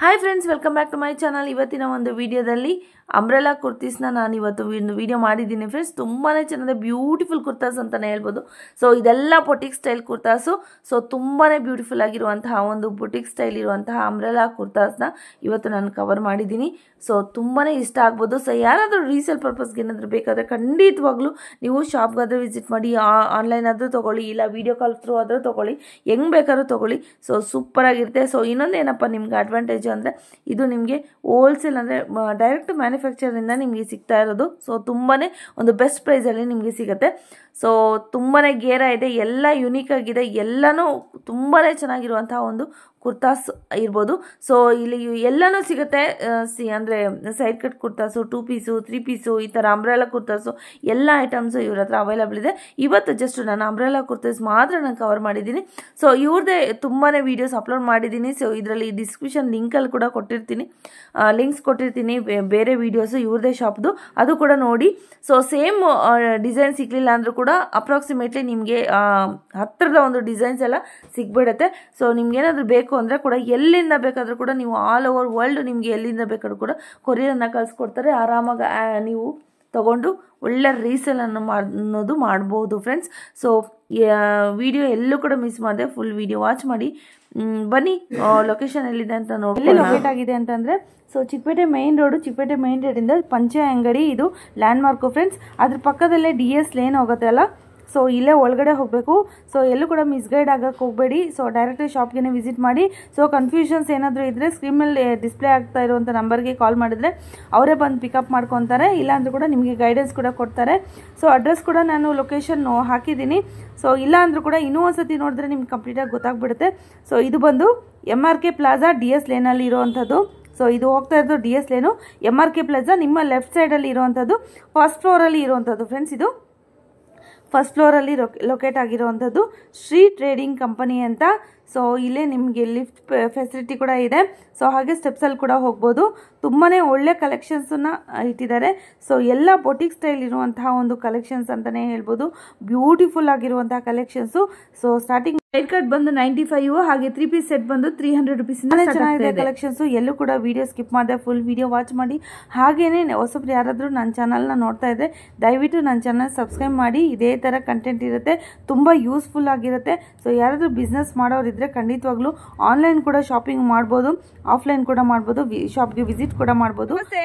Hi friends, welcome back to my channel. ಇವತ್ತಿನ ಒಂದು ವಿಡಿಯೋದಲ್ಲಿ ಅಂಬ್ರೆಲಾ ಕುರ್ತೀಸ್ನ ನಾನು ಇವತ್ತು ವಿಡಿಯೋ ಮಾಡಿದ್ದೀನಿ ಫ್ರೆಂಡ್ಸ್. ತುಂಬಾ ಚೆನ್ನಾಗಿದೆ, ಬ್ಯೂಟಿಫುಲ್ ಕುರ್ತಾಸ್ ಅಂತಲೇ ಹೇಳ್ಬೋದು. ಸೊ ಇದೆಲ್ಲ ಬೊಟಿಕ್ ಸ್ಟೈಲ್ ಕುರ್ತಾಸು. ಸೊ ತುಂಬಾ ಬ್ಯೂಟಿಫುಲ್ ಆಗಿರುವಂತಹ ಒಂದು ಬೊಟಿಕ್ ಸ್ಟೈಲ್ ಇರುವಂತಹ ಅಂಬ್ರೆಲಾ ಕುರ್ತಾಸ್ನ ಇವತ್ತು ನಾನು ಕವರ್ ಮಾಡಿದ್ದೀನಿ. ಸೊ ತುಂಬಾ ಇಷ್ಟ ಆಗ್ಬೋದು. ಸೊ ಯಾರಾದರೂ ರೀಸೇಲ್ ಪರ್ಪಸ್ಗೆ ಏನಾದರೂ ಬೇಕಾದರೆ ಖಂಡಿತವಾಗ್ಲೂ ನೀವು ಶಾಪ್ಗಾದರೂ ವಿಸಿಟ್ ಮಾಡಿ, ಆನ್ಲೈನ್ ಆದರೂ ತೊಗೊಳ್ಳಿ, ಇಲ್ಲ ವೀಡಿಯೋ ಕಾಲ್ ಥ್ರೂ ಆದರೂ ತೊಗೊಳ್ಳಿ, ಹೆಂಗೆ ಬೇಕಾದ್ರೂ ತೊಗೊಳ್ಳಿ. ಸೊ ಸೂಪರಾಗಿರುತ್ತೆ. ಸೊ ಇನ್ನೊಂದು ಏನಪ್ಪ ನಿಮ್ಗೆ ಅಡ್ವಾಂಟೇಜ್ ಅಂದರೆ ಇದು ನಿಮಗೆ ಹೋಲ್ಸೇಲ್ ಅಂದರೆ ಡೈರೆಕ್ಟ್ ಮ್ಯಾನುಫ್ಯಾಕ್ಚರಿಂದ ನಿಮಗೆ ಸಿಗ್ತಾ ಇರೋದು. ಸೊ ತುಂಬಾ ಒಂದು ಬೆಸ್ಟ್ ಪ್ರೈಸಲ್ಲಿ ನಿಮಗೆ ಸಿಗುತ್ತೆ. ಸೊ ತುಂಬಾ ಗೇರ ಇದೆ, ಎಲ್ಲ ಯುನೀಕ್ ಆಗಿದೆ, ಎಲ್ಲನೂ ತುಂಬಾ ಚೆನ್ನಾಗಿರುವಂತಹ ಒಂದು ಕುರ್ತಾಸ್ ಇರ್ಬೋದು. ಸೊ ಇಲ್ಲಿ ಎಲ್ಲನೂ ಸಿಗುತ್ತೆ. ಅಂದರೆ side cut kurtas, 2 piece, 3 piece, ಈ ಥರ ಅಂಬ್ರೆಲಾ ಕುರ್ತಾಸು ಎಲ್ಲ ಐಟಮ್ಸು ಇವ್ರ ಹತ್ರ ಅವೈಲಬಲ್ ಇದೆ. ಇವತ್ತು ಜಸ್ಟ್ ನಾನು ಅಂಬ್ರೆಲಾ ಕುರ್ತಾಸ್ ಮಾತ್ರ ನಾನು ಕವರ್ ಮಾಡಿದ್ದೀನಿ. ಸೊ ಇವ್ರದ್ದೇ ತುಂಬಾ ವೀಡಿಯೋಸ್ ಅಪ್ಲೋಡ್ ಮಾಡಿದ್ದೀನಿ. ಸೊ ಇದರಲ್ಲಿ ಡಿಸ್ಕ್ರಿಪ್ಷನ್ ಲಿಂಕಲ್ಲಿ ಕೂಡ ಕೊಟ್ಟಿರ್ತೀನಿ, ಲಿಂಕ್ಸ್ ಕೊಟ್ಟಿರ್ತೀನಿ, ಬೇರೆ ವೀಡಿಯೋಸು ಇವ್ರದ್ದೇ ಶಾಪ್ದು, ಅದು ಕೂಡ ನೋಡಿ. ಸೊ ಸೇಮ್ ಡಿಸೈನ್ ಸಿಗಲಿಲ್ಲ ಅಂದರೂ ಕೂಡ ಅಪ್ರಾಕ್ಸಿಮೇಟ್ಲಿ ನಿಮಗೆ ಹತ್ತಿರದ ಒಂದು ಡಿಸೈನ್ಸ್ ಎಲ್ಲ ಸಿಗ್ಬಿಡುತ್ತೆ. ಸೊ ನಿಮ್ಗೇನಾದರೂ ಬೇಕು ಅಂದರೆ ಕೂಡ ಎಲ್ಲಿಂದ ಬೇಕಾದರೂ ಕೂಡ ನೀವು ಆಲ್ ಓವರ್ ವರ್ಲ್ಡ್ ನಿಮಗೆ ಎಲ್ಲಿಂದ ಬೇಕಾದ್ರೂ ಕೂಡ ಕೊರಿಯರನ್ನು ಕಳಿಸ್ಕೊಡ್ತಾರೆ. ಆರಾಮಾಗಿ ನೀವು ತಗೊಂಡು ಒಳ್ಳೆ ರೀಸೇಲ್ ಅನ್ನೋದು ಮಾಡ್ಬೋದು ಫ್ರೆಂಡ್ಸ್. ಸೊ ವಿಡಿಯೋ ಎಲ್ಲೂ ಕೂಡ ಮಿಸ್ ಮಾಡಿದೆ, ಫುಲ್ ವಿಡಿಯೋ ವಾಚ್ ಮಾಡಿ. ಬನ್ನಿ ಲೊಕೇಶನ್ ಎಲ್ಲಿದೆ ಅಂತ ನೋಡಿ. ಎಲ್ಲಿ ಲೊಕೇಟ್ ಆಗಿದೆ ಅಂತಂದರೆ so Chickpet main road, Chickpet main ರೋಡಿಂದ ಪಂಚೆ ಅಂಗಡಿ ಇದು ಲ್ಯಾಂಡ್ ಮಾರ್ಕು ಫ್ರೆಂಡ್ಸ್. ಅದ್ರ ಪಕ್ಕದಲ್ಲೇ DS ಲೇನ್ ಹೋಗುತ್ತೆ ಅಲ್ಲ, ಸೊ ಇಲ್ಲೇ ಒಳಗಡೆ ಹೋಗಬೇಕು. ಸೊ ಎಲ್ಲೂ ಕೂಡ ಮಿಸ್ಗೈಡ್ ಆಗೋಕ್ಕೆ ಹೋಗಬೇಡಿ. ಸೊ ಡೈರೆಕ್ಟಾಗಿ ಶಾಪ್ಗೆ ವಿಸಿಟ್ ಮಾಡಿ. ಸೊ ಕನ್ಫ್ಯೂಷನ್ಸ್ ಏನಾದರೂ ಇದ್ದರೆ ಸ್ಕ್ರೀನ್ ಮೇಲೆ ಡಿಸ್ಪ್ಲೇ ಆಗ್ತಾ ಇರುವಂಥ ನಂಬರ್ಗೆ ಕಾಲ್ ಮಾಡಿದರೆ ಅವರೇ ಬಂದು ಪಿಕಪ್ ಮಾಡ್ಕೊತಾರೆ, ಇಲ್ಲಾಂದ್ರೂ ಕೂಡ ನಿಮಗೆ ಗೈಡೆನ್ಸ್ ಕೂಡ ಕೊಡ್ತಾರೆ. ಸೊ ಅಡ್ರೆಸ್ ಕೂಡ ನಾನು ಲೊಕೇಶನ್ ಹಾಕಿದ್ದೀನಿ. ಸೊ ಇಲ್ಲ ಅಂದರೂ ಕೂಡ ಇನ್ನೂ ಒಂದು ಸತಿ ನೋಡಿದ್ರೆ ನಿಮ್ಗೆ ಕಂಪ್ಲೀಟಾಗಿ ಗೊತ್ತಾಗ್ಬಿಡುತ್ತೆ. ಸೊ ಇದು ಬಂದು MRK ಪ್ಲಾಜಾ DS ಲೇನಲ್ಲಿ ಇರೋವಂಥದ್ದು. ಸೊ ಇದು ಹೋಗ್ತಾ ಇರೋದು DS ಲೇನು, MRK ಪ್ಲಾಜಾ ನಿಮ್ಮ ಲೆಫ್ಟ್ ಸೈಡಲ್ಲಿ ಇರುವಂಥದ್ದು, ಫಸ್ಟ್ ಫ್ಲೋರಲ್ಲಿ ಇರುವಂಥದ್ದು ಫ್ರೆಂಡ್ಸ್. ಇದು ಫಸ್ಟ್ ಫ್ಲೋರಲ್ಲಿ ಲೊಕೇಟ್ ಆಗಿರುವಂಥದ್ದು ಶ್ರೀ ಟ್ರೇಡಿಂಗ್ ಕಂಪನಿ ಅಂತ. ಸೊ ಇಲ್ಲೇ ನಿಮಗೆ ಲಿಫ್ಟ್ ಫೆಸಿಲಿಟಿ ಕೂಡ ಇದೆ. ಸೊ ಹಾಗೆ ಸ್ಟೆಪ್ಸಲ್ಲಿ ಕೂಡ ಹೋಗ್ಬೋದು. ತುಂಬಾ ಒಳ್ಳೆ ಕಲೆಕ್ಷನ್ಸನ್ನು ಇಟ್ಟಿದ್ದಾರೆ. ಸೊ ಎಲ್ಲ ಬೊಟಿಕ್ ಸ್ಟೈಲ್ ಇರುವಂತಹ ಒಂದು ಕಲೆಕ್ಷನ್ಸ್ ಅಂತಲೇ ಹೇಳ್ಬೋದು. ಬ್ಯೂಟಿಫುಲ್ ಆಗಿರುವಂತಹ collections. So starting side cut ಬಂದು 95, ಹಾಗೆ 3 ಪೀಸ್ ಸೆಟ್ ಬಂದು 300 rupees. ಚೆನ್ನಾಗಿದೆ ಕಲೆಕ್ಷನ್ಸು. ಎಲ್ಲೂ ಕೂಡ ವಿಡಿಯೋ ಸ್ಕಿಪ್ ಮಾಡಿದೆ, ಫುಲ್ ವಿಡಿಯೋ ವಾಚ್ ಮಾಡಿ. ಹಾಗೇನೆ ಹೊಸಬ್ರು ಯಾರಾದರೂ ನನ್ನ ಚಾನಲ್ನ ನೋಡ್ತಾ ಇದ್ದರೆ ದಯವಿಟ್ಟು ನನ್ನ ಚಾನಲ್ ಸಬ್ಸ್ಕ್ರೈಬ್ ಮಾಡಿ. ಇದೇ ಥರ ಕಂಟೆಂಟ್ ಇರುತ್ತೆ, ತುಂಬ ಯೂಸ್ಫುಲ್ ಆಗಿರುತ್ತೆ. ಸೊ ಯಾರಾದರೂ ಬಿಸ್ನೆಸ್ ಮಾಡೋರಿದ್ರೆ ಖಂಡಿತವಾಗ್ಲೂ ಆನ್ಲೈನ್ ಕೂಡ ಶಾಪಿಂಗ್ ಮಾಡ್ಬೋದು, ಆಫ್ಲೈನ್ ಕೂಡ ಮಾಡ್ಬೋದು, ಶಾಪ್ಗೆ ವಿಸಿಟ್ ಕೂಡ ಮಾಡ್ಬೋದು.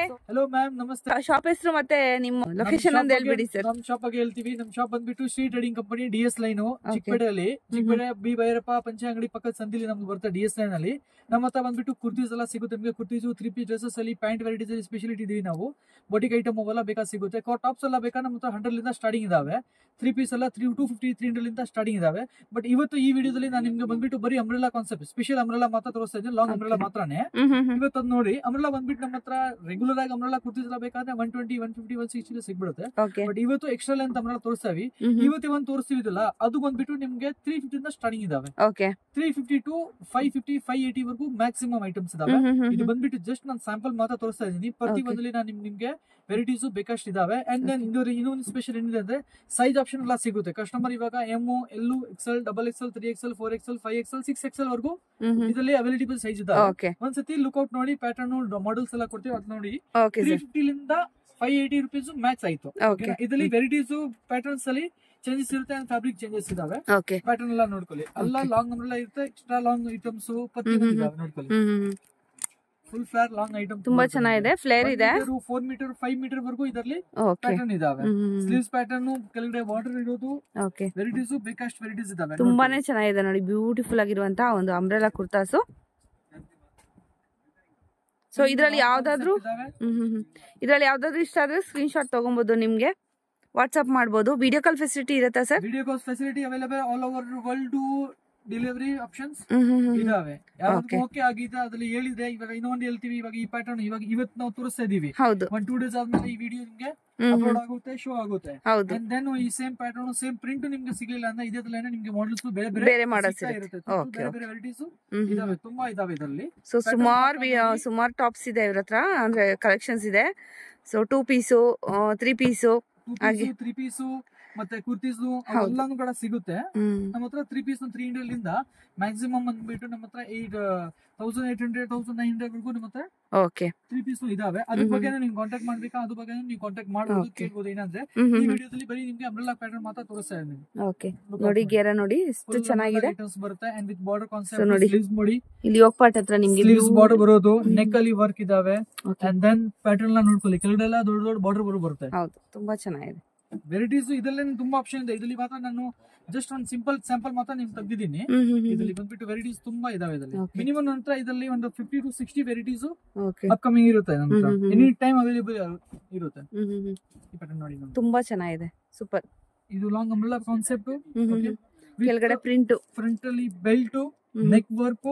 ಹಲೋ ಮ್ಯಾಮ್, ನಮಸ್ತೆ. ಶಾಪ್ ಹೆಸರು ಮತ್ತೆ ನಿಮ್ಮ ಲೊಕೇಶನ್ ಅಂತ ಹೇಳ್ಬಿಡಿ ಸರ್. ನಮ್ಮ ಶಾಪ್ ಬಗ್ಗೆ ಹೇಳ್ತೀವಿ. ನಮ್ಮ ಶಾಪ್ ಬಂದ್ಬಿಟ್ಟು Shri trading company DS line, ಚಿಕ್ಕಪೇಟೆಯಲ್ಲಿ. ಚಿಕ್ಕಪೇಟೆ ಬಿ ಭೈರಪ್ಪ ಪಂಚೆ ಅಂಗಡಿ ಪಕ್ಕದ ಸಂದಿಲಿ ನಮ್ಗೆ ಬರುತ್ತೆ DS ಲೈನ್ ಅಲ್ಲಿ. ನಮ್ಮ ಹತ್ರ ಬಂದ್ಬಿಟ್ಟು ಕುರ್ತೀಸ್ ಎಲ್ಲ ಸಿಗುತ್ತೆ ನಿಮಗೆ. ಕುರ್ತೀಸು, 3 ಪೀಸ್ ಡ್ರೆಸಸ್ ಅಲ್ಲಿ, ಪ್ಯಾಂಟ್ ವೆರೈಟೀಸ್ ಅಲ್ಲಿ ಸ್ಪೆಷಾಲಿಟಿ ಇದೀವಿ ನಾವು. ಬೊಟಿಕ್ ಐಟಮ್ ಅವೆಲ್ಲ ಬೇಕಾದ ಸಿಗುತ್ತೆ. ಟಾಪ್ಸ್ ಎಲ್ಲ ಬೇಕಾ ನಮ್ಮ ಹತ್ರ 100 ಸ್ಟಾರ್ಟಿಂಗ್ ಇದಾವೆ. 3 ಪೀಸ್ ಎಲ್ಲ 250, 300 ಸ್ಟಾರ್ಟಿಂಗ್ ಇದಾವೆ. ಬಟ್ ಇವತ್ತು ಈ ವಿಡಿಯೋದಲ್ಲಿ ನಾನು ನಿಮ್ಗೆ ಬಂದ್ಬಿಟ್ಟು ಬರೀ ಅಂಬ್ರೆಲಾ ಕಾನ್ಸೆಪ್ಟ್, ಸ್ಪೆಷಲ್ ಅಂಬ್ರೆಲಾ ಮಾತ್ರ ತೋರಿಸ್ತಾ ಇದ್ದೀನಿ, ಲಾಂಗ್ ಅಂಬ್ರೆಲಾ ಮಾತ್ರನೇ. ಇವತ್ತು ಅದ್ ನೋಡಿ, ಅಂಬ್ರೆಲಾ ಬಂದ್ಬಿಟ್ಟು ನಮ್ಮ ಹತ್ರ ರೆಗ್ಯುಲರ್ ಆಗಿ ಅಂಬ್ರೆಲಾ ಕುರ್ತೀಸ್ ಎಲ್ಲ ಬೇಕಾದ್ರೆ 120, 150, 160 ಸಿಗ್ಬಿಡುತ್ತೆ. ಬಟ್ ಇವತ್ತು ಎಕ್ಸ್ಟ್ರಾ ಲೆಂತ್ ಅಂಬ್ರೆಲಾ ತೋರಿಸ್ತಾವಿ. ಇವತ್ತು ಒಂದು ತೋರಿಸ್ತೀವಿದಲ್ಲ, ಅದು ಬಂದ್ಬಿಟ್ಟು ನಿಮ್ಗೆ 350 ಸ್ಟಾರ್ಟಿಂಗ್ ಇದಾವೆ. 350 to 550, 580 ವರೆಗೂ ಮ್ಯಾಕ್ಸಿಮಮ್ ಐಟಮ್ಸ್ ಇದಾವೆ. ಇದು ಬಂದ್ಬಿಟ್ಟು ಜಸ್ಟ್ ನಾನು ಸ್ಯಾಂಪಲ್ ಮಾತ್ರ ತೋರಿಸ್ತಾ ಇದ್ದೀನಿ. ಪ್ರತಿ ಒಂದಲ್ಲಿ ನಾನು ನಿಮ್ಗೆ ವೆರೈಟೀಸ್ ಬೇಕಷ್ಟು ಇದಾವೆ. ಅಂಡ್ ದೆನ್ ಇನ್ನೊಂದು ಸ್ಪೆಷಲ್ ಏನಿದೆ ಅಂದ್ರೆ ಸೈಜ್ ಆಪ್ಷನ್ ಎಲ್ಲ ಸಿಗುತ್ತೆ. ಕಸ್ಟಮರ್ ಇವಾಗ M, L, XL, XXL, 3XL, 4XL, 5XL, 6XL ವರೆಗೂ ಇದರಲ್ಲಿ ಅವೈಲೇಬಲ್ ಸೈಜ್ ಇದಾವೆ. ಒಂದ್ಸತಿ ಲುಕ್ಔಟ್ ನೋಡಿ, ಪ್ಯಾಟರ್ನ್ ಮಾಡೆಲ್ಸ್ ಎಲ್ಲ ಕೊಡ್ತೀವಿ, ಅದ್ ನೋಡಿ. 350 ಲಿಂದ 580 rupees ಮ್ಯಾಕ್ಸ್ ಆಯ್ತು. ಇದರಲ್ಲಿ ವೆರೈಟೀಸ್ ಪ್ಯಾಟರ್ನ್ಸ್ ಅಲ್ಲಿ ಚೇಂಜಸ್ ಇರುತ್ತೆ, ಅಂಡ್ ಫ್ಯಾಬ್ರಿಕ್ ಚೇಂಜಸ್ ಇದಾವೆ. ಪ್ಯಾಟರ್ನ್ ಎಲ್ಲ ನೋಡ್ಕೊಳ್ಳಿ. ಎಲ್ಲ ಲಾಂಗ್ ಅಂಬ್ರೆಲಾ ಇರುತ್ತೆ, ಎಕ್ಸ್ಟ್ರಾ ಲಾಂಗ್ ಐಟಮ್ಸ್ ಪ್ರತಿಯೊಂದು ನೋಡ್ಕೊಳ್ಳಿ. ಫುಲ್ ಫ್ಲೇರ್ ಲಾಂಗ್ ಐಟಮ್ ತುಂಬಾ ಚೆನ್ನಾಗಿದೆ. ಫ್ಲೇರ್ ಇದೆ, 4 ಮೀಟರ್ 5 ಮೀಟರ್ ವರೆಗೂ ಇದರಲ್ಲಿ ಪ್ಯಾಟರ್ನ್ ಇದಾವೆ. ಸ್ಲೀವ್ಸ್ ಪ್ಯಾಟರ್ನ್, ಕೆಳಗಡೆ ಬಾರ್ಡರ್ ಇರೋದು, ವೆರೈಟೀಸ್ ಬೇಕಷ್ಟು ವೆರೈಟೀಸ್ ಇದಾವೆ. ತುಂಬಾನೇ ಚೆನ್ನಾಗಿದೆ ನೋಡಿ, ಬ್ಯೂಟಿಫುಲ್ ಆಗಿರುವಂತಹ ಒಂದು ಅಂಬ್ರೆಲಾ ಕುರ್ತಾಸು. ಸೊ ಇದರಲ್ಲಿ ಯಾವ್ದಾದ್ರು ಇಷ್ಟ ಆದ್ರೆ ಸ್ಕ್ರೀನ್ ಶಾಟ್ ತಗೊಬಹುದು, ನಿಮ್ಗೆ ವಾಟ್ಸ್ಆಪ್ ಮಾಡಬಹುದು. ವಿಡಿಯೋ ಕಾಲ್ ಫೆಸಿಲಿಟಿ ಇರುತ್ತಾ sir? Video call facility available all over world. Delivery options ಇದಾವೆ. ಯಾವ್ದು ಓಕೆ ಆಗಿದೆ ಅದ್ರಲ್ಲಿ ಹೇಳಿದ್ರೆ ಇವಾಗ ಇನ್ನೊಂದು ಹೇಳ್ತೀವಿ. ಇವಾಗ ಈ ಪ್ಯಾಟರ್ನ್ ಇವತ್ತು ನಾವು ತೋರಿಸ್ತಾ ಇದೀವಿ. 1-2 days ಆದ್ಮೇಲೆ ಈ ವಿಡಿಯೋ ನಿಮ್ಗೆ ಅಪ್ಲೋಡ್ ಆಗುತ್ತೆ, ಶೋ ಆಗುತ್ತೆ. ದೆನ್ ಈ ಸೇಮ್ ಪ್ಯಾಟರ್ನ್, ಸೇಮ್ ಪ್ರಿಂಟ್ ನಿಮ್ಗೆ ಸಿಗಲಿಲ್ಲ ಅಂದ್ರೆ ಇದೇ ತರ ನಿಮ್ಗೆ ಮಾಡಲ್ಸ್ ಬೇರೆ ಬೇರೆ ಇರುತ್ತೆ. ಬೇರೆ ಬೇರೆ ವೆರೈಟೀಸ್ ಇದಾವೆ, ತುಂಬಾ ಇದಾವೆ ಇದರಲ್ಲಿ. ಸೊ ಸುಮಾರು ಟಾಪ್ಸ್ ಇದೆ ಇವ್ರ ಹತ್ರ, ಅಂದ್ರೆ ಕಲೆಕ್ಷನ್ಸ್ ಇದೆ. ಸೊ 2 ಪೀಸು, 3 ಪೀಸು, 3 ಪೀಸು, ಮತ್ತೆ ಕುರ್ತೀಸ್ ಎಲ್ಲಾನು ಕೂಡ ಸಿಗುತ್ತೆ ನಮ್ಮ ಹತ್ರ. 3 ಪೀಸ್ 300 ಇಂದ ಮ್ಯಾಕ್ಸಿಮಮ್ ಬಂದ್ಬಿಟ್ಟು ನಮ್ಮ ಹತ್ರ 1800 1900 ವರೆಗೂ ನಮ್ಮ ಹತ್ರ 3 ಪೀಸ್ ಇದಾವೆ. ಅದ್ರ ಬಗ್ಗೆ ನೀವು ಕಾಂಟ್ಯಾಕ್ಟ್ ಮಾಡ್ಬೇಕಾ, ಅದ್ರ ಬಗ್ಗೆ ನೀವು ಕಾಂಟ್ಯಾಕ್ಟ್ ಮಾಡಬಹುದು, ಕೇಳ್ಬೋದು. ಏನಂದ್ರೆ ಈ ವಿಡಿಯೋದಲ್ಲಿ ಬರೀ ನಿಮ್ಗೆ ಅಂಬ್ರೆಲಾ ಪ್ಯಾಟರ್ನ್ ಮಾತ್ರ ತೋರಿಸ್ತಾ ಇದ್ದೀನಿ. ನೋಡಿ ಗೇರ ನೋಡಿ ಎಷ್ಟು ಚೆನ್ನಾಗಿದೆ ಐಟಮ್ಸ್ ಬರುತ್ತೆ. And with border concept. Sleeves ನೋಡಿ ಇಲ್ಲಿ ಯೋಕ್ ಪಾರ್ಟ್ ಹತ್ರ ನಿಮ್ಗೆ ಸ್ಲೀವ್ಸ್ ಬಾರ್ಡರ್ ಬರೋದು, ನೆಕ್ ಅಲ್ಲಿ ವರ್ಕ್ ಇದಾವೆ. ಅಂಡ್ ದೆನ್ ಪ್ಯಾಟರ್ನ್ ಎಲ್ಲ ನೋಡ್ಕೊಳ್ಳಿ, ಕೆಳಗಡೆಲ್ಲ ದೊಡ್ಡ ದೊಡ್ಡ ಬಾರ್ಡರ್ ಬರುತ್ತೆ. ಹೌದು, ತುಂಬಾ ಚೆನ್ನಾಗಿದೆ. ವೆರೈಟೀಸ್ ಇದರಲ್ಲಿ ತುಂಬಾ ಆಪ್ಷನ್ ಇದೆ. ಇದರಲ್ಲಿ ಮಾತ್ರ ನಾನು ಜಸ್ಟ್ ಒಂದು ಸಿಂಪಲ್ ಸ್ಯಾಂಪಲ್ ಮಾತ್ರ ನಿಮ್ಗೆ ತೆಗ್ದಿದ್ದೀನಿ. ಇದರಲ್ಲಿ ಬಂದ್ಬಿಟ್ಟು ವೆರೈಟೀಸ್ ತುಂಬಾ ಇದಾವೆ. ಇದರಲ್ಲಿ ಮಿನಿಮಮ್ ನಂತರ ಇದರಲ್ಲಿ ಒಂದು 50 to 60 ವೆರೈಟೀಸ್ ಅಪ್ಕಮಿಂಗ್ ಇರುತ್ತೆ. ನಮ್ಮ ಎನಿ ಟೈಮ್ ಅವೈಲೇಬಲ್ ಇರುತ್ತೆ. ಈ ಪ್ಯಾಟರ್ನ್ ನೋಡಿ, ತುಂಬಾ ಚೆನ್ನಾಗಿದೆ, ಸೂಪರ್. ಇದು ಲಾಂಗ್ ಅಂಬ್ರೆಲಾ ಕಾನ್ಸೆಪ್ಟ್. ಕೆಳಗಡೆ ಪ್ರಿಂಟ್, ಫ್ರಂಟ್ ಅಲ್ಲಿ ಬೆಲ್ಟ್, ನೆಕ್ ವರ್ಕ್,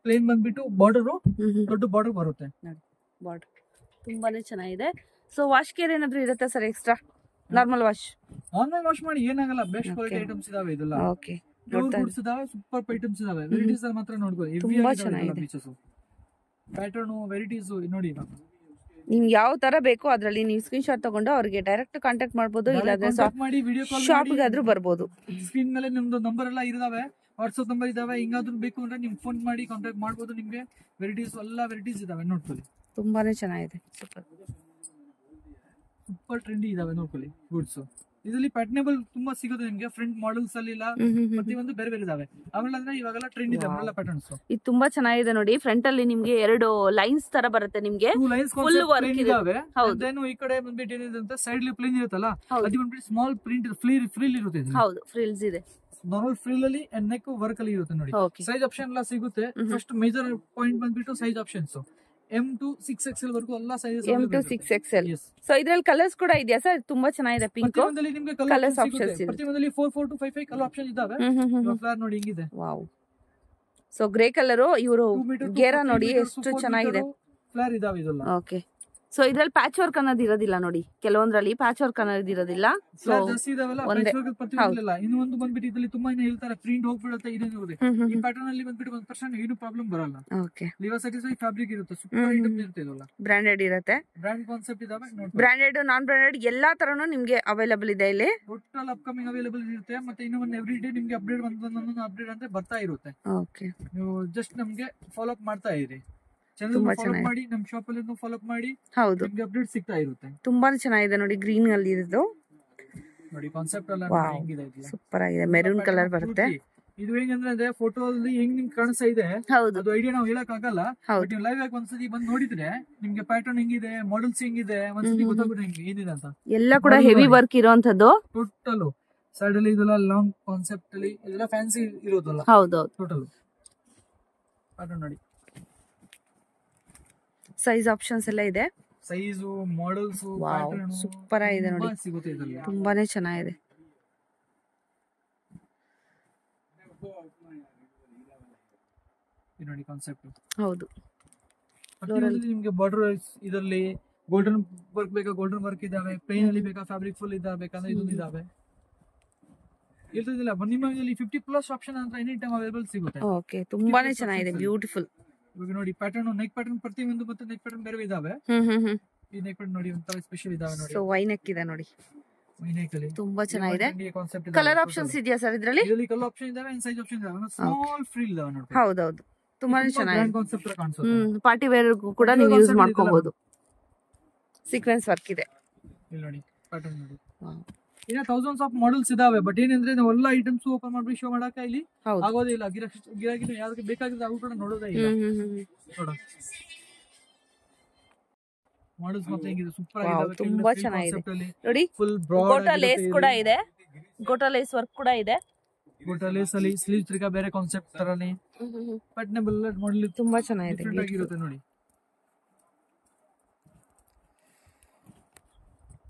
ಪ್ಲೇನ್ ಬಂದ್ಬಿಟ್ಟು ಬಾರ್ಡರ್, ದೊಡ್ಡ ಬಾರ್ಡರ್ ಬರುತ್ತೆ. ಬಾರ್ಡರ್ ತುಂಬಾನೇ ಚೆನ್ನಾಗಿದೆ. ಸೊ ವಾಶ್ ಕೇರ್ ಏನಾದ್ರು ಇರುತ್ತೆ ಸರ್ ಎಕ್ಸ್ಟ್ರಾ? ನಾರ್ಮಲ್ ವಾಶ್ ಮಾಡಿ ಏನಾಗಲ್ಲ. ಬೆಸ್ಟ್ ಕ್ವಾಲಿಟಿ ಐಟಮ್ಸ್ ಇದಾವೆ. ಇದೆಲ್ಲ ಗುಡ್ಸ್ ಇದಾವೆ, ಸೂಪರ್ ಐಟಮ್ಸ್ ಇದಾವೆ. ವೆರೈಟೀಸ್ ಅಲ್ಲಿ ಮಾತ್ರ ನೋಡ್ಕೊಳ್ಳಿ. ತುಂಬಾ ಚೆನ್ನಾಗಿದೆ ಪ್ಯಾಟರ್ನ್ ವೆರೈಟೀಸ್ ನೋಡಿ. ನಿಮ್ಗೆ ಯಾವ ತರ ಬೇಕು ಅದ್ರಲ್ಲಿ ನೀವು ಸ್ಕ್ರೀನ್ ಶಾಟ್ ತಗೊಂಡು ಅವ್ರಿಗೆ ಡೈರೆಕ್ಟ್ ಕಾಂಟ್ಯಾಕ್ಟ್ ಮಾಡಬಹುದು. ಇಲ್ಲಾಂದ್ರೆ ಶಾಪ್ಗೆ ಆದ್ರೂ ಬರ್ಬೋದು. ಸ್ಕ್ರೀನ್ ಮೇಲೆ ನಿಮ್ದು ನಂಬರ್ ಎಲ್ಲ ಇದಾವೆ, ವಾಟ್ಸ್ಆಪ್ ನಂಬರ್ ಇದಾವೆ. ಹಿಂಗಾದ್ರೂ ಬೇಕು ಅಂದ್ರೆ ನಿಮ್ಗೆ ಫೋನ್ ಮಾಡಿ ಕಾಂಟ್ಯಾಕ್ಟ್ ಮಾಡಬಹುದು. ನಿಮ್ಗೆ ವೆರೈಟೀಸ್ ಎಲ್ಲ ವೆರೈಟೀಸ್ ಇದಾವೆ, ನೋಡ್ಕೊಳ್ಳಿ. ತುಂಬಾನೇ ಚೆನ್ನಾಗಿದೆ, ಸೂಪರ್ ಸೂಪರ್ ಟ್ರೆಂಡಿ ಇದಾವೆ, ನೋಡ್ಕೊಳ್ಳಿ. ಗುಡ್ಸ್ ಇದರಲ್ಲಿ ಪ್ಯಾಟರ್ನೇಬಲ್ ತುಂಬಾ ಸಿಗುತ್ತೆ ನಿಮ್ಗೆ. ಫ್ರಂಟ್ ಮಾಡೆಲ್ಸ್ ಅಲ್ಲಿ ಮತ್ತೆ ಒಂದು ಬೇರೆ ಬೇರೆ ಇದಾವೆ. ಆಮೇಲೆ ಅಂದ್ರೆ ಇವಾಗೆಲ್ಲ ಟ್ರೆಂಡ್ ಇದೆ ಅಂಬ್ರೆಲಾ ಪ್ಯಾಟರ್ನ್ಸ್. ಇದು ತುಂಬಾ ಚೆನ್ನಾಗಿದೆ ನೋಡಿ. ಫ್ರಂಟ್ ಅಲ್ಲಿ ನಿಮ್ಗೆ 2 ಲೈನ್ಸ್ ತರ ಬರುತ್ತೆ. ನಿಮ್ಗೆ ಫುಲ್ ವರ್ಕ್ ಇದಾವೆ. ಈ ಕಡೆ ಬಂದ್ಬಿಟ್ಟು ಏನಿದೆ ಅಂತ ಸೈಡ್ ಪ್ಲೇನ್ ಇರುತ್ತಲ್ಲ, ಅದು ಬಂದ್ಬಿಟ್ಟು ಸ್ಮಾಲ್ ಪ್ರಿಂಟ್ ಫ್ರಿಲ್ ಇರುತ್ತೆ. ಹೌದು, ಫ್ರಿಲ್ಸ್ ಇದೆ. ನಾರ್ಮಲ್ ಫ್ರಿಲ್ ಅಲ್ಲಿ ನೆಕ್ ವರ್ಕ್ ಅಲ್ಲಿ ಇರುತ್ತೆ ನೋಡಿ. ಸೈಜ್ ಆಪ್ಷನ್ ಎಲ್ಲ ಸಿಗುತ್ತೆ. ಫಸ್ಟ್ ಮೇಜರ್ ಪಾಯಿಂಟ್ ಬಂದ್ಬಿಟ್ಟು size options M to 6XL ವರೆಗೂ ಎಲ್ಲ sizes. M to 6XL. So ಇದ್ರಲ್ಲಿ ಕಲರ್ಸ್ ಕೂಡ ಇದೆಯಾ ಸರ್? ತುಂಬಾ ಚೆನ್ನಾಗಿದೆ. ಪಿಂಕ್ ನಿಮಗೆ ಕಲರ್ಸ್ ಆಪ್ಷನ್ಸ್ ಇದೆ. ಪ್ರತಿಯೊಂದರಲ್ಲಿ 4 to 5 ಕಲರ್ ಆಪ್ಷನ್ ಇದಾವೆ. ಫ್ಲವರ್ ನೋಡಿ ಹಿಂಗಿದೆ. ವಾವ್. ಸೊ ಗ್ರೇ ಕಲರ್ ಇವರು ಗೇರಾ ನೋಡಿ ಎಷ್ಟು ಚೆನ್ನಾಗಿದೆ. ಫ್ಲವರ್ ಇದಾವೆ ಇದೆಲ್ಲ. ಓಕೆ. ಸೊ ಇದ್ರಲ್ಲಿ ಪ್ಯಾಚ್ ವರ್ಕ್ ಅನ್ನೋದು ಇರೋದಿಲ್ಲ ನೋಡಿ. ಕೆಲವೊಂದ್ರಲ್ಲಿ ಪ್ಯಾಚ್ ವರ್ಕ್ ಅನ್ನೋದು ಇರೋದಿಲ್ಲ. ಸೊ ಇನ್ನು ಒಂದು ಬಂದ್ಬಿಟ್ಟು ಇದ್ರಲ್ಲಿ ತುಂಬಾ ಹೇಳ್ತಾರೆ ಪ್ರಿಂಟ್ ಹೋಗ್ಬಿಡುತ್ತೆ. ಈ ಪ್ಯಾಟರ್ನ್ ಅಲ್ಲಿ ಬಂದ್ಬಿಟ್ಟು 1% ಏನು ಪ್ರಾಬ್ಲಮ್ ಬರಲ್ಲ. ಓಕೆ. ಲಿವರ್ ಸ್ಯಾಟಿಸ್ಫೈ ಫ್ಯಾಬ್ರಿಕ್ ಇರುತ್ತೆ. ಸೂಪರ್ ಐಟಮ್ ಇರುತ್ತೆ. ಇದೆಲ್ಲ ಬ್ರಾಂಡೆಡ್ ಇರುತ್ತೆ. ಬ್ರಾಂಡ್ ಕಾನ್ಸೆಪ್ಟ್ ಇದಾವೆ. ಬ್ರಾಂಡೆಡ್, ನಾನ್ ಬ್ರಾಂಡೆಡ್ ಎಲ್ಲಾ ತರನು ನಿಮ್ಗೆ ಅವೈಲೇಬಲ್ ಇದೆ ಇಲ್ಲಿ. ಟೋಟಲ್ ಅಪ್ಕಮಿಂಗ್ ಅವೈಲೇಬಲ್ ಇರುತ್ತೆ. ಮತ್ತೆ ಇನ್ನು ಒಂದು ಎವ್ರಿ ಡೇ ನಿಮ್ಗೆ ಅಪ್ಡೇಟ್ ಒಂದೊಂದು ಅಪ್ಡೇಟ್ ಅಂತ ಬರ್ತಾ ಇರುತ್ತೆ. ಓಕೆ. ನೀವು ಜಸ್ಟ್ ನಮ್ಗೆ ಫಾಲೋ ಅಪ್ ಮಾಡ್ತಾ ಇರಿ. ಮಾಡಿ ನಮ್ಮ ಶಾಪ್ ಅಲ್ಲಿ ಫಾಲೋ ಅಪ್ ಮಾಡಿ. ಹೌದು, ನಿಮಗೆ ಅಪ್ಡೇಟ್ ಸಿಗ್ತಾ ಇರುತ್ತೆ. ತುಂಬಾನೇ ಚೆನ್ನಾಗಿದೆ ನೋಡಿ. ಗ್ರೀನ್ ಅಲ್ಲಿ ಇರೋದು ನೋಡಿ. ಕಾನ್ಸೆಪ್ಟ್ ಎಲ್ಲ ಹೆಂಗಿದೆ, ಸೂಪರ್ ಆಗಿದೆ. ಮೆರೂನ್ ಕಲರ್ ಬರುತ್ತೆ. ಇದು ಹೆಂಗಂದ್ರೆ ಫೋಟೋ ಅಲ್ಲಿ ಹೆಂಗ್ ನಿಮ್ಗೆ ಕಾಣಿಸ್ತಾ ಇದೆ, ಅದು ಐಡಿಯಾ ನಾವು ಹೇಳಕ್ ಆಗಲ್ಲ. ನೀವು ಲೈವ್ ಆಗಿ ಒಂದ್ಸತಿ ಬಂದು ನೋಡಿದ್ರೆ ನಿಮ್ಗೆ ಪ್ಯಾಟರ್ನ್ ಹೆಂಗಿದೆ, ಮಾಡೆಲ್ಸ್ ಹೆಂಗಿದೆ, ಒಂದ್ಸತಿ ಗೊತ್ತಾಗುತ್ತೆ ನಿಮ್ಗೆ ಏನಿದೆ ಅಂತ. ಎಲ್ಲ ಕೂಡ ಹೆವಿ ವರ್ಕ್ ಇರುವಂತದ್ದು. ಟೋಟಲ್ ಸೈಡ್ ಅಲ್ಲಿ ಇದೆಲ್ಲ ಲಾಂಗ್ ಕಾನ್ಸೆಪ್ಟ್ ಅಲ್ಲಿ ಇದೆಲ್ಲ ಫ್ಯಾನ್ಸಿ ಇರೋದಲ್ಲ. ಹೌದೌದು. ಟೋಟಲ್ ಪ್ಯಾಟರ್ನ್ ನೋಡಿ. ಸೈಜ್ ಆಪ್ಷನ್ಸ್ ಎಲ್ಲ ಇದೆ. ಸೈಜು, ಮಾಡೆಲ್ಸ್, ಪ್ಯಾಟರ್ನ್ ಸೂಪರ್ ಆಗಿದೆ ನೋಡಿ. ಸಿಗುತ್ತೆ ಇದರಲ್ಲಿ. ತುಂಬಾನೇ ಚೆನ್ನಾಗಿದೆ. ಇದು ನೋಡಿ ಕಾನ್ಸೆಪ್ಟ್. ಹೌದು. ನಿಮಗೆ ಬಾರ್ಡರ್ ಇದರಲ್ಲಿ ಗೋಲ್ಡನ್ ವರ್ಕ್ ಬೇಕಾ, ಗೋಲ್ಡನ್ ವರ್ಕ್ ಇದಾವೆ. ಪ್ಲೇನ್ ಅಲ್ಲಿ ಬೇಕಾ, ಫ್ಯಾಬ್ರಿಕ್ ಫುಲ್ ಇದಾವೆ ಬೇಕಂದ್ರೆ ಇದೊಂದು ಇದಾವೆ. ಇರ್ತದಿಲ್ಲ ನಿಮ್ಮಲ್ಲಿ 50+ ಆಪ್ಷನ್ ಅಂತ ಎನಿ ಟೈಮ್ ಅವೈಲೇಬಲ್ ಸಿಗುತ್ತೆ. ಓಕೆ, ತುಂಬಾನೇ ಚೆನ್ನಾಗಿದೆ, ಬ್ಯೂಟಿಫುಲ್. ಇವಾಗ ನೋಡಿ ಪ್ಯಾಟರ್ನ್, ನೆಕ್ ಪ್ಯಾಟರ್ನ್ ಪ್ರತಿಯೊಂದು ಮತ್ತೆ ನೆಕ್ ಪ್ಯಾಟರ್ನ್ ಬೇರೆ ಇದಾವೆ. ಈ ನೆಕ್ ಪ್ಯಾಟರ್ನ್ ನೋಡಿ ಒಂಥರ ಸ್ಪೆಷಲ್ ಇದಾವೆ ನೋಡಿ. ಸೋ ವೈ ನೆಕ್ ಇದೆ ನೋಡಿ. ವೈ ನೆಕ್ ಅಲ್ಲಿ ತುಂಬಾ ಚೆನ್ನಾಗಿದೆ. ಕಲರ್ ಆಪ್ಷನ್ಸ್ ಇದೆಯಾ ಸರ್ ಇದರಲ್ಲಿ? ಇದರಲ್ಲಿ ಕಲರ್ ಆಪ್ಷನ್ ಇದಾವೆ, ಸೈಜ್ ಆಪ್ಷನ್ ಇದಾವೆ, ಸ್ಮಾಲ್ ಫ್ರಿಲ್ ಇದಾವೆ ನೋಡಿ. ಹೌದೌದು, ತುಂಬಾನೇ ಚೆನ್ನಾಗಿದೆ. ಕಾನ್ಸೆಪ್ಟ್ ತರ ಕಾಣಿಸುತ್ತೆ. ಪಾರ್ಟಿ ವೇರ್ ಕೂಡ ನೀವು ಯೂಸ್ ಮಾಡ್ಕೋಬಹುದು. ಸೀಕ್ವೆನ್ಸ್ ವರ್ಕ್ ಇದೆ ಇಲ್ಲಿ ನೋಡಿ. ಪ್ಯಾಟರ್ನ್ ನೋಡಿ. ಇನ್ನ ಥೌಸಂಡ್ಸ್ ಆಫ್ ಮಾಡೆಲ್ಸ್ ಇದಾವೆ. ಬಟ್ ಏನಂದ್ರೆ ನಾವು ಎಲ್ಲ ಐಟಮ್ಸ್ ಓಪನ್ ಮಾಡಿ ಶೋ ಮಾಡಕ ಇಲ್ಲಿ ಆಗೋದಿಲ್ಲ. ಗಿರಾಕಿ ಯಾವ್ದಕ್ಕೆ ಬೇಕಾಗಿದ್ರೆ ಅವು ಕೂಡ ನೋಡೋದೇ ಇಲ್ಲ. ನೋಡ ಮಾಡೆಲ್ಸ್ ಮತ್ತೆ ಹೆಂಗಿದೆ, ಸೂಪರ್ ಆಗಿದೆ. ತುಂಬಾ ಚೆನ್ನಾಗಿದೆ ನೋಡಿ. ಫುಲ್ ಗೋಟಾ ಲೇಸ್ ಕೂಡ ಇದೆ. ಗೋಟಾ ಲೇಸ್ ವರ್ಕ್ ಕೂಡ ಇದೆ. ಗೋಟಾ ಲೇಸ್ ಅಲ್ಲಿ ಸ್ಲೀವ್ಸ್ ತ್ರಿಕಾ ಬೇರೆ ಕಾನ್ಸೆಪ್ಟ್ ತರನೇ ಪ್ಯಾಟರ್ನೇಬಲ್ ಮಾಡೆಲ್ ತುಂಬಾ ಚೆನ್ನಾಗಿದೆ, ಡಿಫರೆಂಟ್ ಆಗಿರುತ್ತೆ ನೋಡಿ.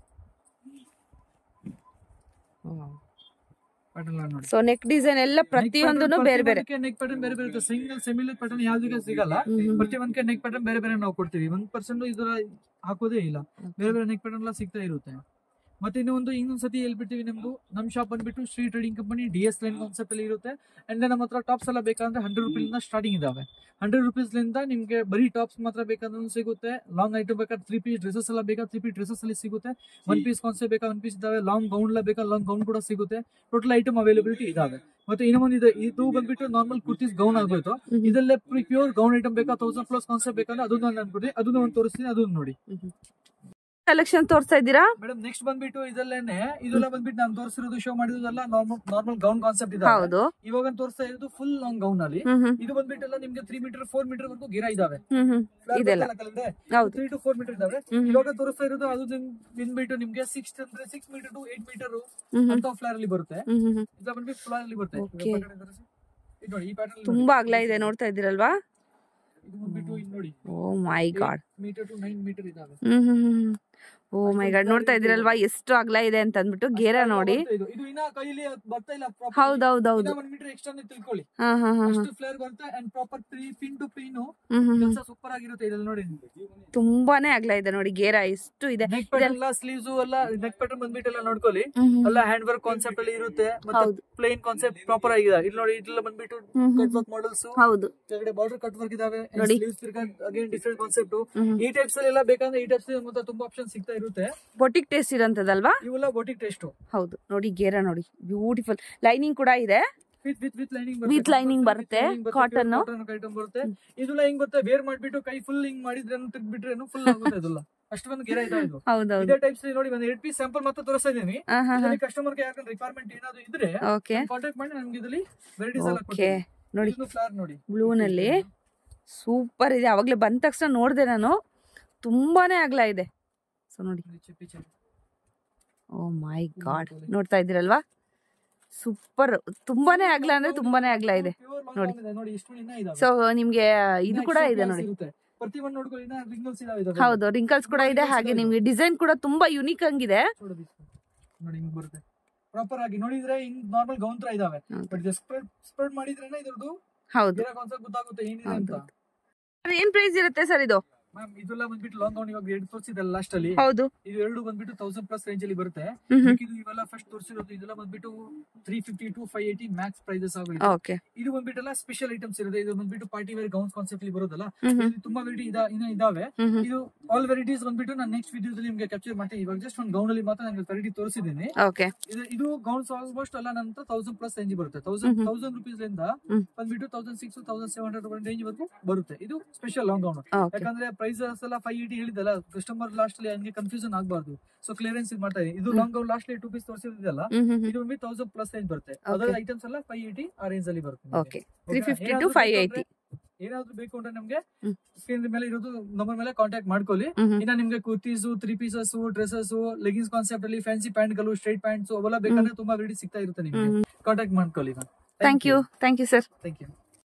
ಸೊ ನೆಕ್ ಡಿಸೈನ್ ಎಲ್ಲ ಪ್ರತಿಯೊಂದನ್ನು ಬೇರೆ ಬೇರೆ. ನೆಕ್ ಪ್ಯಾಟರ್ನ್ ಬೇರೆ ಬೇರೆ ಇರುತ್ತೆ. ಸಿಂಗಲ್ ಸಿಮಿಲರ್ ಪ್ಯಾಟರ್ನ್ ಯಾವ್ದಕ್ಕೆ ಸಿಗಲ್ಲ. ಪ್ರತಿಯೊಂದಕ್ಕೆ ನೆಕ್ ಪ್ಯಾಟರ್ನ್ ಬೇರೆ ಬೇರೆ ನಾವು ಕೊಡ್ತೀವಿ. 1% ಇದರ ಹಾಕೋದೇ ಇಲ್ಲ. ಬೇರೆ ಬೇರೆ ನೆಕ್ ಪ್ಯಾಟರ್ನ್ ಎಲ್ಲ ಸಿಗ್ತಾ ಇರುತ್ತೆ. ಮತ್ತೆ ಇನ್ನೊಂದ್ಸತಿ ಹೇಳ್ಬಿಡ್ತೀವಿ, ನಮ್ ಶಾಪ್ ಬಂದ್ಬಿಟ್ಟು Shri trading company DS line concept ಅಲ್ಲಿ ಇರುತ್ತೆ. ಅಂಡ್ ನಮ್ಮ ಹತ್ರ ಟಾಪ್ಸ್ ಎಲ್ಲ ಬೇಕಂದ್ರೆ 100 ರೂಪೀಸ್ ಸ್ಟಾರ್ಟಿಂಗ್ ಇದಾವೆ. 100 ರೂಪೀಸ್ ನಿಮ್ಗೆ ಬರೀ ಟಾಪ್ಸ್ ಮಾತ್ರ ಬೇಕಂದ್ರೂ ಸಿಗುತ್ತೆ. ಲಾಂಗ್ ಐಟಮ್ ಬೇಕಾದ್ರೆ 3 ಪೀಸ್ ಡ್ರೆಸಸ್ ಎಲ್ಲ ಬೇಕಾ 3 ಪೀಸ್ ಡ್ರೆಸಸ್ ಅಲ್ಲಿ ಸಿಗುತ್ತೆ. 1 ಪೀಸ್ ಕಾನ್ಸೆಪ್ಟ್ ಬೇಕಾ 1 ಪೀಸ್ ಇದಾವೆ. ಲಾಂಗ್ ಗೌನ್ ಎಲ್ಲ ಬೇಕಾ ಲಾಂಗ್ ಗೌನ್ ಕೂಡ ಸಿಗುತ್ತೆ. ಟೋಟಲ್ ಐಟಮ್ ಅವೈಲೇಬಿಲಿಟಿ ಇದಾವೆ. ಮತ್ತೆ ಇನ್ನೊಂದಿದೆ, ಇದು ಬಂದ್ಬಿಟ್ಟು ನಾರ್ಮಲ್ ಕುರ್ತೀಸ್ ಗೌನ್ ಆಗೋಯ್ತು. ಇದಲ್ಲೇ ಪ್ಯೂರ್ ಗೌನ್ ಐಟಮ್ ಬೇಕಾ 1000+ ಕಾನ್ಸೆಪ್ಟ್ ಬೇಕಂದ್ರೆ ಅದನ್ನ ಅನ್ಕೊಡಿ, ಅದನ್ನ ಒಂದು ತೋರಿಸ್ತೀನಿ, ಅದನ್ನ ನೋಡಿ. ಕಲೆಕ್ಷನ್ ತೋರಿಸ್ತಾ ಇದ್ದೀರಾ ಮೇಡಮ್? ನೆಕ್ಸ್ಟ್ ಬಂದ್ಬಿಟ್ಟು ಇದೆಲ್ಲ ಬಂದ್ಬಿಟ್ಟು ನಾನು ತೋರಿಸಿರೋದು ಶೋ ಮಾಡಿರೋದಲ್ಲ ನಾರ್ಮಲ್ ಗೌನ್ ಕಾನ್ಸೆಪ್ಟ್ ಇದೆ. ಹೌದು. ಇವಾಗ ತೋರಿಸ್ತಾ ಇರೋದು ಫುಲ್ ಲಾಂಗ್ ಗೌನ್ ಅಲ್ಲಿ. ಇದು ಬಂದ್ಬಿಟ್ಟು ನಿಮ್ಗೆ 3 ಮೀಟರ್ 4 ಮೀಟರ್ ವರೆಗೂ ಗಿರ ಇದಾವೆ. 3 to 4 ಮೀಟರ್ ಇದಾವೆ. ಇವಾಗ ತೋರಿಸ್ತಾ ಇರೋದು ಅದು ಬಂದ್ಬಿಟ್ಟು ನಿಮ್ಗೆ 6 ಮೀಟರ್ ಟು 8 ಮೀಟರ್ ಅಂತ ಫ್ಲಾರ್ ಅಲ್ಲಿ ಬರುತ್ತೆ. ಇದು ಬಂದ್ಬಿಟ್ಟು ಫ್ಲಾರ್ ಅಲ್ಲಿ ಬರುತ್ತೆ. ಇದು ನೋಡಿ, ಈ ಪ್ಯಾಟರ್ನ್ ತುಂಬಾ ಅಗಲ ಇದೆ, ನೋಡ್ತಾ ಇದ್ದೀರಲ್ವಾ? ಇದು ಬಂದ್ಬಿಟ್ಟು ಇಲ್ಲಿ ನೋಡಿ, ಓ ಮೈ ಗಾಡ್, ಮೀಟರ್ ಟು 9 ಮೀಟರ್ ಇದಾವೆ. ಓ ಮೈ ಗಾಡ್, ನೋಡ್ತಾ ಇದ್ದೀರಲ್ವಾ ಎಷ್ಟು ಅಗಲ ಇದೆ ಅಂತ ಅಂದ್ಬಿಟ್ಟು. ಗೇರ ನೋಡಿ. ಇದು ಇನ್ನ ಕೈಲಿ ಬರ್ತಾ ಇಲ್ಲ. ಹೌದೌದೌದು. 1 ಮೀಟರ್ ಎಕ್ಸ್ಟ್ರಾ ತಿಳ್ಕೊಳ್ಳಿ. ಅಷ್ಟು ಫ್ಲೇರ್ ಬರುತ್ತೆ. And proper pin to pin ಕೆಲಸ ಸೂಪರ್ ಆಗಿರುತ್ತೆ. ಇದೆಲ್ಲ ನೋಡಿ, ತುಂಬಾನೇ ಅಗಲ ಇದೆ ನೋಡಿ. ಗೇರ ಎಷ್ಟು ಇದೆ. ನೆಕ್ ಪ್ಯಾಟರ್ನ್ ಎಲ್ಲ, ಸ್ಲೀವ್ಸ್ ಎಲ್ಲ, ನೆಕ್ ಪ್ಯಾಟರ್ನ್ ಬಂದ್ಬಿಟ್ಟು ಎಲ್ಲ ನೋಡ್ಕೊಳ್ಳಿ. ಎಲ್ಲ ಹ್ಯಾಂಡ್ ವರ್ಕ್ ಕಾನ್ಸೆಪ್ಟ್ ಅಲ್ಲಿ ಇರುತ್ತೆ. ಮತ್ತೆ ಪ್ಲೇನ್ ಕಾನ್ಸೆಪ್ಟ್ ಪ್ರಾಪರ್ ಆಗಿದೆ. ಇಲ್ಲಿ ನೋಡಿ, ಇದೆಲ್ಲ ಬಂದ್ಬಿಟ್ಟು ಕಟ್ ವರ್ಕ್ ಮಾಡಲ್ಸ್. ಹೌದು, ಕೆಳಗಡೆ ಬಾರ್ಡರ್ ಕಟ್ ವರ್ಕ್ ಇದಾವೆ. Sleeves again different concept. ಈ ಟೈಪ್ಸ್ ಎಲ್ಲ ಬೇಕಂದ್ರೆ ಈ ಟೈಪ್ಸ್ ಮತ್ತೆ ತುಂಬಾ ಆಪ್ಷನ್ ಸಿಗ್ತಾ ಇರುತ್ತೆ. ಬೊಟಿಕ್ ಟೇಸ್ಟ್ ಇರೋಂತದಲ್ವಾ? ಇವೆಲ್ಲ ಬೊಟಿಕ್ ಟೇಸ್ಟ್. ಹೌದು ನೋಡಿ, ಗೇರ ನೋಡಿ, ಬ್ಯೂಟಿಫುಲ್. ಲೈನಿಂಗ್ ಕೂಡ ಇದೆ. ವಿತ್ ಲೈನಿಂಗ್ ಬರುತ್ತೆ. ಕಾಟನ್ ಐಟಮ್ ಬರುತ್ತೆ. ಇದೆಲ್ಲ ಹಿಂಗ್ ಬರುತ್ತೆ. ವೇರ್ ಮಾಡ್ಬಿಟ್ಟು ಕೈ ಫುಲ್ ಹಿಂಗ್ ಮಾಡಿದ್ರೆ ತೆಗ್ದ್ಬಿಟ್ರೆ ಫುಲ್ ಆಗುತ್ತೆ. ಇದೆಲ್ಲ ಅಷ್ಟೊಂದು ಗೆರೆ ಇದೆ. ಇದು ಇದೇ ಟೈಪ್ಸ್ ನೋಡಿ, ಒಂದು 8 ಪೀಸ್ ಸ್ಯಾಂಪಲ್ ಮಾತ್ರ ತೋರಿಸ್ತಾ ಇದೀನಿ. ಇದರಲ್ಲಿ ಕಸ್ಟಮರ್ ಗೆ ಯಾಕಂದ್ರೆ ರಿಕ್ವೈರ್ಮೆಂಟ್ ಏನಾದ್ರು ಇದ್ರೆ ಕಾಂಟ್ಯಾಕ್ಟ್ ಮಾಡಿ. ನಮ್ಗೆ ಇದರಲ್ಲಿ ವೆರೈಟೀಸ್ ಎಲ್ಲ ಕೊಡ್ತೀವಿ. ನೋಡಿ, ಫ್ಲವರ್ ನೋಡಿ, ಬ್ಲೂ ನಲ್ಲಿ ಸೂಪರ್ ಇದೆ. ಅವಾಗ್ಲೇ ಬಂದ ತಕ್ಷಣ ನೋಡಿದೆ ನಾನು, ತುಂಬಾನೇ ಅಗಲ ಇದೆ. ಸೊ ನೋಡಿ, ಓ ಮೈ ಗಾಡ್, ನೋಡ್ತಾ ಇದ್ದೀರಲ್ವಾ? ಸೂಪರ್, ತುಂಬಾನೇ ಅಗಲ ಅಂದ್ರೆ ತುಂಬಾನೇ ಅಗಲ ಇದೆ ನೋಡಿ. ಸೊ ನಿಮ್ಗೆ ಇದು ಕೂಡ ಇದೆ ನೋಡಿ. ಹೌದು, ರಿಂಕಲ್ಸ್ ಕೂಡ ಇದೆ. ಹಾಗೆ ನಿಮ್ಗೆ ಡಿಸೈನ್ ಕೂಡ ತುಂಬಾ ಯುನಿಕ್ ಆಗಿದೆ. ಪ್ರಾಪರ್ ಆಗಿ ನೋಡಿದ್ರೆ ನಾರ್ಮಲ್ ಗೌನ್ ತರ ಇದಾವೆ. ಬಟ್ ಸ್ಪ್ರೆಡ್ ಮಾಡಿದ್ರೆ ಇದ್ರದ್ದು ಹೌದು ಗೊತ್ತಾಗುತ್ತೆ ಏನಿದೆ ಅಂತ. ಏನ್ ಪ್ರೈಸ್ ಇರುತ್ತೆ ಸರ್ ಇದು? ಮ್ಯಾಮ್ ಇದೆಲ್ಲ ಬಂದ್ಬಿಟ್ಟು ಲಾಂಗ್ ಗೌನ್ ಇವಾಗ 2 ತೋರಿಸಿದಲ್ಲ ಲಾಸ್ಟ್ ಅಲ್ಲಿ. ಹೌದು, ಇದು 2 ಬಂದ್ಬಿಟ್ಟು 1000+ ರೇಂಜ್ ಅಲ್ಲಿ ಬರುತ್ತೆ. ಇದು ಇವೆಲ್ಲ ಫಸ್ಟ್ ತೋರಿಸಿರೋದು ಇದೆಲ್ಲ ಬಂದ್ಬಿಟ್ಟು 350 to 580 ಮ್ಯಾಕ್ಸ್ ಪ್ರೈಸಸ್ ಆಗುತ್ತೆ. ಓಕೆ, ಇದು ಬಂದ್ಬಿಟ್ಟಲ್ಲ ಸ್ಪೆಷಲ್ ಐಟಮ್ಸ್ ಇರುತ್ತೆ. ಇದು ಬಂದ್ಬಿಟ್ಟು ಪಾರ್ಟಿ ವೇರ್ ಗೌನ್ಸ್ ಕಾನ್ಸೆಪ್ಟ್ ಅಲ್ಲಿ ಬರೋದಲ್ಲ. ತುಂಬಾ ವೆರೈಟಿ ಇದಾವೆ. ಇದು ಆಲ್ ವೆರೈಟೀಸ್ ಬಂದ್ಬಿಟ್ಟು ನಾನು ನೆಕ್ಸ್ಟ್ ವಿಡಿಯೋದಲ್ಲಿ ನಿಮಗೆ ಕ್ಯಾಪ್ಚರ್ ಮಾಡ್ತೀನಿ. ಇವಾಗ ಜಸ್ಟ್ ಒಂದು ಗೌನ್ ಅಲ್ಲಿ ಮಾತ್ರ ನಾನು ವೆರೈಟಿ ತೋರಿಸಿದ್ದೀನಿ. ಓಕೆ, ಇದು ಗೌನ್ಸ್ ಆಲ್ಮೋಸ್ಟ್ ಎಲ್ಲ ನಂತರ 1000+ ರೇಂಜ್ ಬರುತ್ತೆ. 1000 ರೂಪೀಸ್ ಇಂದ ಬಂದ್ಬಿಟ್ಟು 1600 1700 ರೇಂಜ್ ವರೆಗೂ ಬರುತ್ತೆ. ಇದು ಸ್ಪೆಷಲ್ ಲಾಂಗ್ ಗೌನ್. ಯಾಕಂದ್ರೆ ಪ್ರೈಸಸ್ ಎಲ್ಲ 580 ಹೇಳಿದಲ್ಲ, ಕಸ್ಟಮರ್ ಲಾಸ್ಟ್ ಅಲ್ಲಿ ಹಂಗೆ ಕನ್ಫ್ಯೂಷನ್ ಆಗಬಾರ್ದು. ಸೊ ಕ್ಲಿಯರೆನ್ಸ್ ಮಾಡ್ತಾ ಇದೆ. ಇದು ಲಾಂಗ್ ಗೌನ್ ಲಾಸ್ಟ್ 2 ಪೀಸ್ ತೋರಿಸಿದಲ್ಲ, ಇದು ಬಂದ್ಬಿಟ್ಟು 1000+ ರೇಂಜ್ ಬರುತ್ತೆ. ಅದರ ಐಟಮ್ಸ್ ಎಲ್ಲ 580 ಆ ರೇಂಜ್ ಅಲ್ಲಿ ಬರುತ್ತೆ. Okay, 350 to 580. ಏನಾದ್ರು ಬೇಕು ಅಂದ್ರೆ ನಮ್ಗೆ ಸ್ಕ್ರೀನ್ ಮೇಲೆ ಇರೋದು ನಂಬರ್ ಮೇಲೆ ಕಾಂಟ್ಯಾಕ್ಟ್ ಮಾಡ್ಕೊಳ್ಳಿ. ಇನ್ನ ನಿಮ್ಗೆ kurtis, 3 pieces, dresses, leggings concept ಅಲ್ಲಿ ಫ್ಯಾನ್ಸಿ ಪ್ಯಾಂಟ್ ಗಳು, ಸ್ಟ್ರೈಟ್ ಪ್ಯಾಂಟ್ಸ್ ಅವೆಲ್ಲ ಬೇಕಂದ್ರೆ ತುಂಬಾ ವೆರೈಟಿ ಸಿಗ್ತಾ ಇರುತ್ತೆ. ನಿಮ್ಗೆ ಕಾಂಟ್ಯಾಕ್ಟ್ ಮಾಡ್ಕೊಳ್ಳಿ. Thank you sir. Thank you.